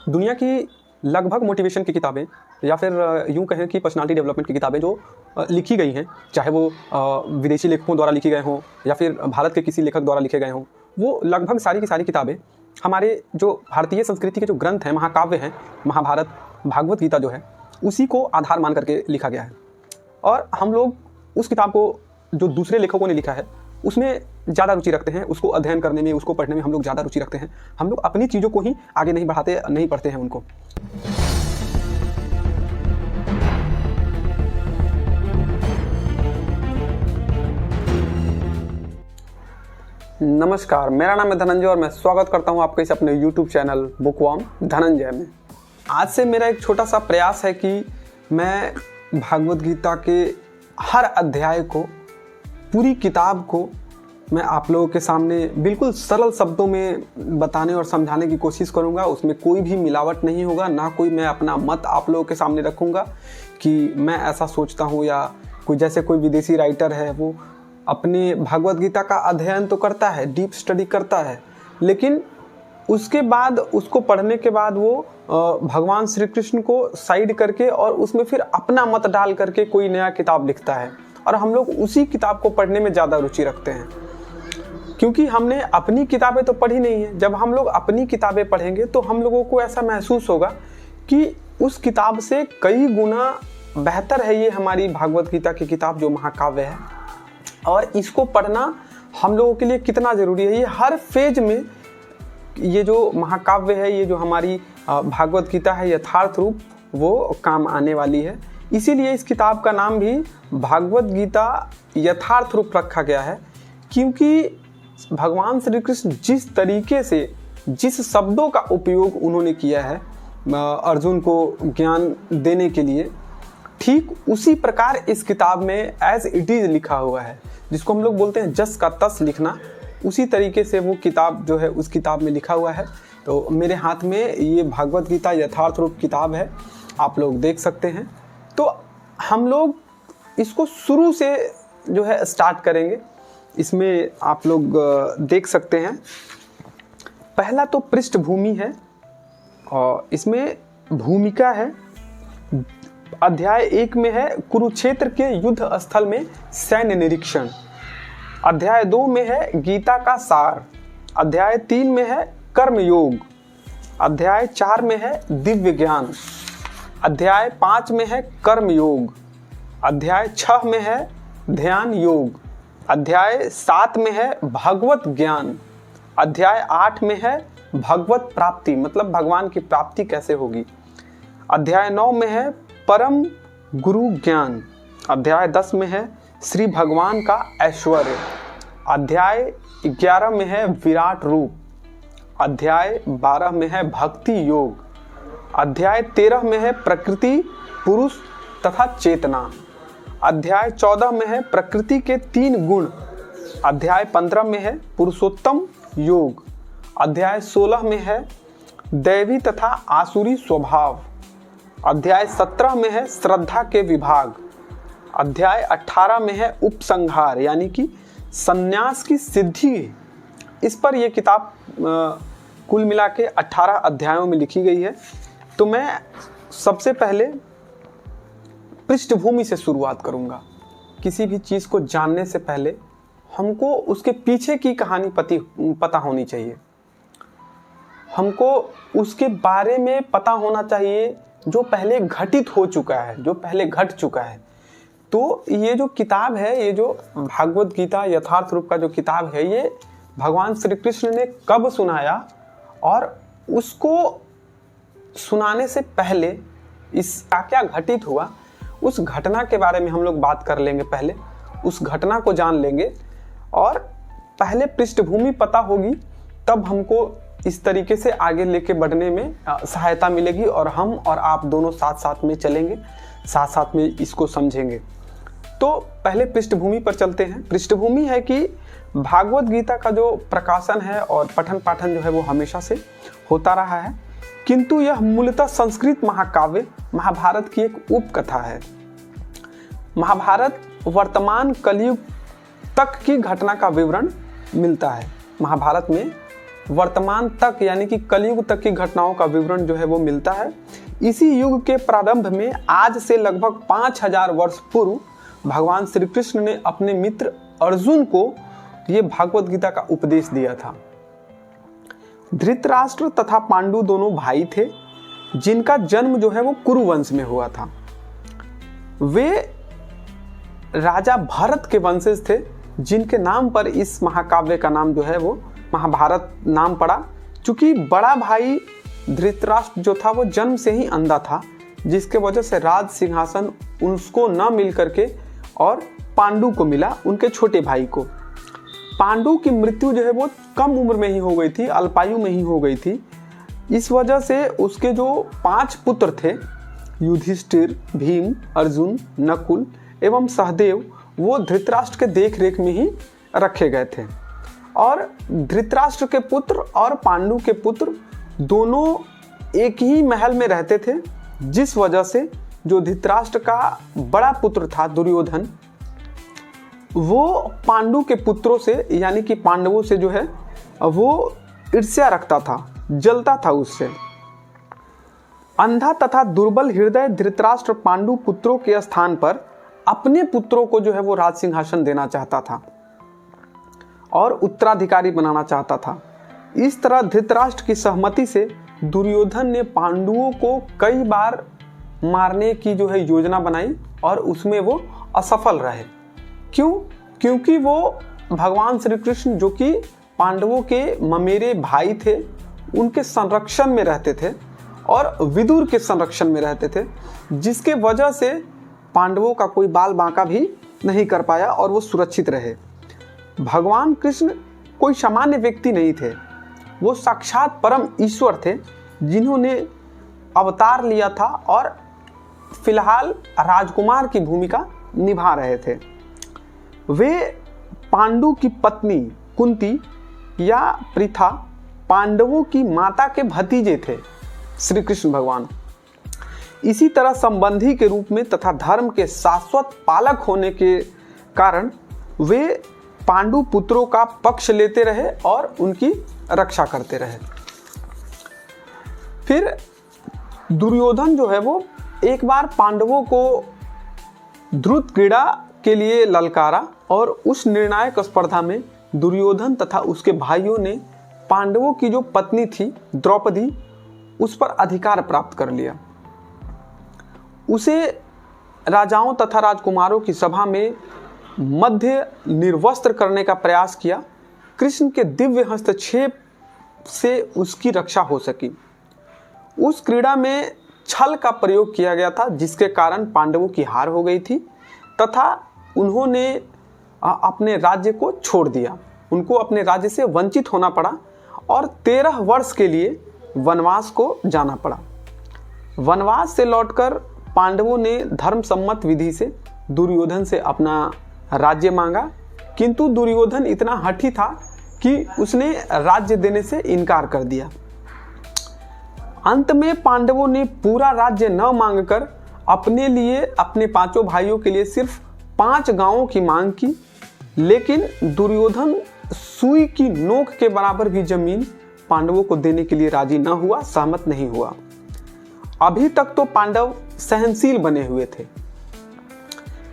दुनिया की लगभग मोटिवेशन की किताबें या फिर यूँ कहें कि पर्सनालिटी डेवलपमेंट की किताबें जो लिखी गई हैं, चाहे वो विदेशी लेखकों द्वारा लिखी गए हों या फिर भारत के किसी लेखक द्वारा लिखे गए हों, वो लगभग सारी की सारी किताबें हमारे जो भारतीय संस्कृति के जो ग्रंथ हैं, महाकाव्य हैं, महाभारत, भागवत गीता जो है, उसी को आधार मान करके लिखा गया है। और हम लोग उस किताब को जो दूसरे लेखकों ने लिखा है उसमें ज़्यादा रुचि रखते हैं, उसको अध्ययन करने में, उसको पढ़ने में हम लोग ज़्यादा रुचि रखते हैं। हम लोग अपनी चीज़ों को ही आगे नहीं बढ़ाते, नहीं पढ़ते हैं उनको। नमस्कार, मेरा नाम है धनंजय और मैं स्वागत करता हूं आपके इस अपने YouTube चैनल बुकवर्म धनंजय में। आज से मेरा एक छोटा सा प्रयास है कि मैं भागवत गीता के हर अध्याय को, पूरी किताब को मैं आप लोगों के सामने बिल्कुल सरल शब्दों में बताने और समझाने की कोशिश करूंगा। उसमें कोई भी मिलावट नहीं होगा, ना कोई मैं अपना मत आप लोगों के सामने रखूंगा कि मैं ऐसा सोचता हूं, या कोई जैसे कोई विदेशी राइटर है वो अपने भागवत गीता का अध्ययन तो करता है, डीप स्टडी करता है, लेकिन उसके बाद उसको पढ़ने के बाद वो भगवान श्री कृष्ण को साइड करके और उसमें फिर अपना मत डाल करके कोई नया किताब लिखता है। और हम लोग उसी किताब को पढ़ने में ज़्यादा रुचि रखते हैं, क्योंकि हमने अपनी किताबें तो पढ़ी नहीं है। जब हम लोग अपनी किताबें पढ़ेंगे तो हम लोगों को ऐसा महसूस होगा कि उस किताब से कई गुना बेहतर है ये हमारी भागवत गीता की किताब जो महाकाव्य है, और इसको पढ़ना हम लोगों के लिए कितना ज़रूरी है। ये हर फेज में ये जो महाकाव्य है, ये जो हमारी भागवत गीता है, यथार्थ रूप वो काम आने वाली है। इसीलिए इस किताब का नाम भी भागवत गीता यथार्थ रूप रखा गया है, क्योंकि भगवान श्री कृष्ण जिस तरीके से, जिस शब्दों का उपयोग उन्होंने किया है अर्जुन को ज्ञान देने के लिए, ठीक उसी प्रकार इस किताब में एज इट इज़ लिखा हुआ है, जिसको हम लोग बोलते हैं जस का तस लिखना। उसी तरीके से वो किताब जो है उस किताब में लिखा हुआ है। तो मेरे हाथ में ये भागवत गीता यथार्थ रूप किताब है, आप लोग देख सकते हैं। तो हम लोग इसको शुरू से जो है स्टार्ट करेंगे। इसमें आप लोग देख सकते हैं, पहला तो पृष्ठभूमि है और इसमें भूमिका है। अध्याय 1 में है कुरुक्षेत्र के युद्ध स्थल में सैन्य निरीक्षण। अध्याय 2 में है गीता का सार। अध्याय 3 में है कर्म योग। अध्याय 4 में है दिव्य ज्ञान। अध्याय 5 में है कर्म योग। अध्याय 6 में है ध्यान योग। अध्याय 7 में है भगवत ज्ञान। अध्याय 8 में है भगवत प्राप्ति, मतलब भगवान की प्राप्ति कैसे होगी। अध्याय 9 में है परम गुरु ज्ञान। अध्याय 10 में है श्री भगवान का ऐश्वर्य। अध्याय 11 में है विराट रूप। अध्याय 12 में है भक्ति योग। अध्याय 13 में है प्रकृति, पुरुष तथा चेतना। अध्याय 14 में है प्रकृति के 3 गुण। अध्याय 15 में है पुरुषोत्तम योग। अध्याय 16 में है दैवी तथा आसुरी स्वभाव। अध्याय 17 में है श्रद्धा के विभाग। अध्याय 18 में है उपसंहार, यानी कि संन्यास की सिद्धि। इस पर यह किताब कुल मिला के 18 अध्यायों में लिखी गई है। तो मैं सबसे पहले पृष्ठभूमि से शुरुआत करूंगा। किसी भी चीज़ को जानने से पहले हमको उसके पीछे की कहानी पता होनी चाहिए। हमको उसके बारे में पता होना चाहिए जो पहले घटित हो चुका है, जो पहले घट चुका है। तो ये जो किताब है, ये जो भागवत गीता यथार्थ रूप का जो किताब है, ये भगवान श्री कृष्ण ने कब सुनाया और उसको सुनाने से पहले इसका क्या घटित हुआ, उस घटना के बारे में हम लोग बात कर लेंगे। पहले उस घटना को जान लेंगे और पहले पृष्ठभूमि पता होगी, तब हमको इस तरीके से आगे लेके बढ़ने में सहायता मिलेगी और हम और आप दोनों साथ साथ में चलेंगे, साथ साथ में इसको समझेंगे। तो पहले पृष्ठभूमि पर चलते हैं। पृष्ठभूमि है कि भागवत गीता का जो प्रकाशन है और पठन पाठन जो है वो हमेशा से होता रहा है, किंतु यह मूलतः संस्कृत महाकाव्य महाभारत की एक उपकथा है। महाभारत वर्तमान कलयुग तक की घटना का विवरण मिलता है। महाभारत में वर्तमान तक यानी कि कलयुग तक की घटनाओं का विवरण जो है वो मिलता है। इसी युग के प्रारंभ में आज से लगभग 5000 वर्ष पूर्व भगवान श्री कृष्ण ने अपने मित्र अर्जुन को ये भागवत गीता का उपदेश दिया था। धृतराष्ट्र तथा पांडु दोनों भाई थे जिनका जन्म जो है वो कुरुवंश में हुआ था। वे राजा भरत के वंशज थे जिनके नाम पर इस महाकाव्य का नाम जो है वो महाभारत नाम पड़ा। चूंकि बड़ा भाई धृतराष्ट्र जो था वो जन्म से ही अंधा था, जिसके वजह से राज सिंहासन उसको न मिल करके और पांडु को मिला, उनके छोटे भाई को। पांडु की मृत्यु जो है वो कम उम्र में ही हो गई थी, अल्पायु में ही हो गई थी। इस वजह से उसके जो 5 पुत्र थे, युधिष्ठिर, भीम, अर्जुन, नकुल एवं सहदेव, वो धृतराष्ट्र के देख रेख में ही रखे गए थे। और धृतराष्ट्र के पुत्र और पांडु के पुत्र दोनों एक ही महल में रहते थे, जिस वजह से जो धृतराष्ट्र का बड़ा पुत्र था दुर्योधन, वो पांडु के पुत्रों से यानी कि पांडवों से जो है वो ईर्ष्या रखता था, जलता था उससे। अंधा तथा दुर्बल हृदय धृतराष्ट्र पांडु पुत्रों के स्थान पर अपने पुत्रों को जो है वो राज सिंहासन देना चाहता था और उत्तराधिकारी बनाना चाहता था। इस तरह धृतराष्ट्र की सहमति से दुर्योधन ने पांडुओं को कई बार मारने की जो है योजना बनाई और उसमें वो असफल रहे। क्यों? क्योंकि वो भगवान श्री कृष्ण जो कि पांडवों के ममेरे भाई थे, उनके संरक्षण में रहते थे और विदुर के संरक्षण में रहते थे, जिसके वजह से पांडवों का कोई बाल बांका भी नहीं कर पाया और वो सुरक्षित रहे। भगवान कृष्ण कोई सामान्य व्यक्ति नहीं थे, वो साक्षात परम ईश्वर थे जिन्होंने अवतार लिया था और फिलहाल राजकुमार की भूमिका निभा रहे थे। वे पांडु की पत्नी कुंती या पृथा पांडवों की माता के भतीजे थे श्री कृष्ण भगवान। इसी तरह संबंधी के रूप में तथा धर्म के शाश्वत पालक होने के कारण वे पांडु पुत्रों का पक्ष लेते रहे और उनकी रक्षा करते रहे। फिर दुर्योधन जो है वो एक बार पांडवों को द्रुत क्रीड़ा के लिए ललकारा और उस निर्णायक स्पर्धा में दुर्योधन तथा उसके भाइयों ने पांडवों की जो पत्नी थी द्रौपदी, उस पर अधिकार प्राप्त कर लिया। उसे राजाओं तथा राजकुमारों की सभा में मध्य निर्वस्त्र करने का प्रयास किया। कृष्ण के दिव्य हस्तक्षेप से उसकी रक्षा हो सकी। उस क्रीड़ा में छल का प्रयोग किया गया था, जिसके कारण पांडवों की हार हो गई थी तथा उन्होंने अपने राज्य को छोड़ दिया। उनको अपने राज्य से वंचित होना पड़ा और 13 वर्ष के लिए वनवास को जाना पड़ा। वनवास से लौटकर पांडवों ने धर्मसम्मत विधि से दुर्योधन से अपना राज्य मांगा, किंतु दुर्योधन इतना हठी था कि उसने राज्य देने से इनकार कर दिया। अंत में पांडवों ने पूरा राज्य न मांगकर अपने लिए, अपने 5 भाइयों के लिए सिर्फ 5 गांवों की मांग की, लेकिन दुर्योधन सुई की नोक के बराबर भी जमीन पांडवों को देने के लिए राजी न हुआ, सहमत नहीं हुआ। अभी तक तो पांडव सहनशील बने हुए थे,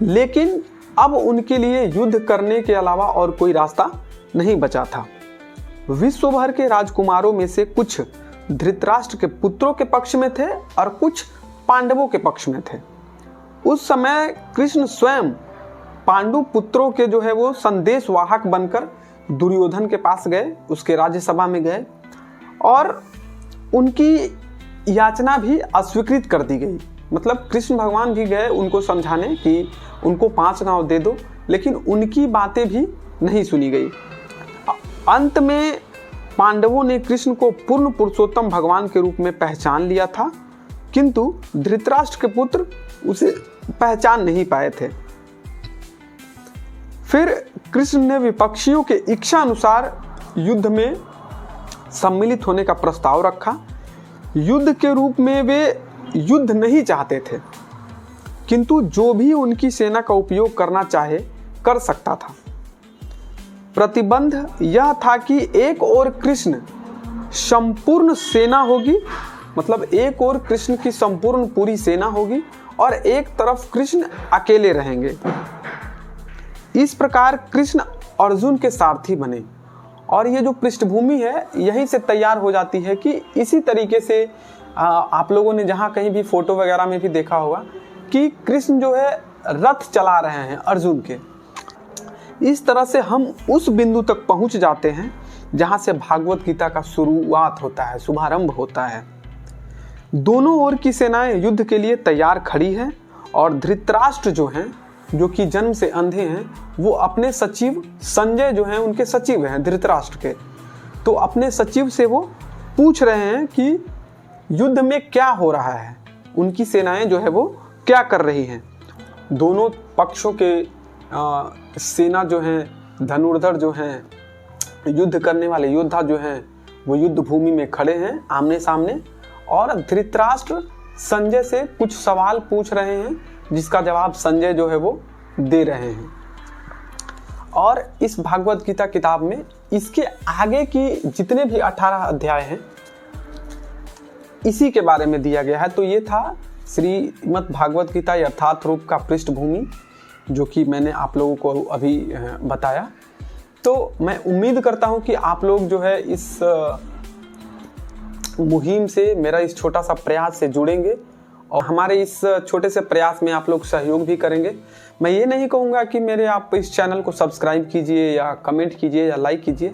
लेकिन अब उनके लिए युद्ध करने के अलावा और कोई रास्ता नहीं बचा था। विश्व भर के राजकुमारों में से कुछ धृतराष्ट्र के पुत्रों के पक्ष में थे और कुछ पांडवों के पक्ष में थे। उस समय कृष्ण स्वयं पांडु पुत्रों के जो है वो संदेश वाहक बनकर दुर्योधन के पास गए, उसके राज्यसभा में गए और उनकी याचना भी अस्वीकृत कर दी गई। मतलब कृष्ण भगवान भी गए उनको समझाने कि उनको 5 गांव दे दो, लेकिन उनकी बातें भी नहीं सुनी गई। अंत में पांडवों ने कृष्ण को पूर्ण पुरुषोत्तम भगवान के रूप में पहचान लिया था, किंतु धृतराष्ट्र के पुत्र उसे पहचान नहीं पाए थे। फिर कृष्ण ने विपक्षियों के इच्छा अनुसार युद्ध में सम्मिलित होने का प्रस्ताव रखा। युद्ध के रूप में वे युद्ध नहीं चाहते थे, किंतु जो भी उनकी सेना का उपयोग करना चाहे कर सकता था। प्रतिबंध यह था कि एक ओर कृष्ण संपूर्ण सेना होगी, मतलब एक और कृष्ण की संपूर्ण पूरी सेना होगी और एक तरफ कृष्ण अकेले रहेंगे। इस प्रकार कृष्ण अर्जुन के सारथी बने और ये जो पृष्ठभूमि है यहीं से तैयार हो जाती है कि इसी तरीके से आप लोगों ने जहाँ कहीं भी फोटो वगैरह में भी देखा होगा कि कृष्ण जो है रथ चला रहे हैं अर्जुन के। इस तरह से हम उस बिंदु तक पहुंच जाते हैं जहां से भागवत गीता का शुरुआत होता है, शुभारंभ होता है। दोनों ओर की सेनाएं युद्ध के लिए तैयार खड़ी हैं और धृतराष्ट्र जो हैं, जो कि जन्म से अंधे हैं, वो अपने सचिव संजय जो हैं उनके सचिव हैं धृतराष्ट्र के, तो अपने सचिव से वो पूछ रहे हैं कि युद्ध में क्या हो रहा है, उनकी सेनाएं जो है वो क्या कर रही हैं। दोनों पक्षों के सेना जो हैं, धनुर्धर जो हैं, युद्ध करने वाले योद्धा जो हैं, वो युद्ध भूमि में खड़े हैं आमने सामने और धृतराष्ट्र संजय से कुछ सवाल पूछ रहे हैं जिसका जवाब संजय जो है वो दे रहे हैं। और इस भागवत गीता किताब में इसके आगे की जितने भी 18 अध्याय हैं इसी के बारे में दिया गया है। तो ये था श्रीमद् भागवत गीता यथार्थ रूप का पृष्ठभूमि जो कि मैंने आप लोगों को अभी बताया। तो मैं उम्मीद करता हूं कि आप लोग जो है इस मुहिम से, मेरा इस छोटा सा प्रयास से जुड़ेंगे और हमारे इस छोटे से प्रयास में आप लोग सहयोग भी करेंगे। मैं ये नहीं कहूँगा कि मेरे आप इस चैनल को सब्सक्राइब कीजिए या कमेंट कीजिए या लाइक कीजिए,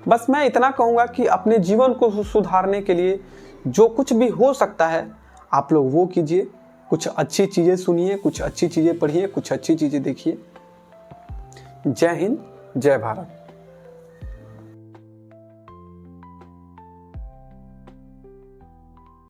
बस मैं इतना कहूँगा कि अपने जीवन को सुधारने के लिए जो कुछ भी हो सकता है आप लोग वो कीजिए। कुछ अच्छी चीज़ें सुनिए, कुछ अच्छी चीज़ें पढ़िए, कुछ अच्छी चीज़ें देखिए। जय हिंद, जय भारत।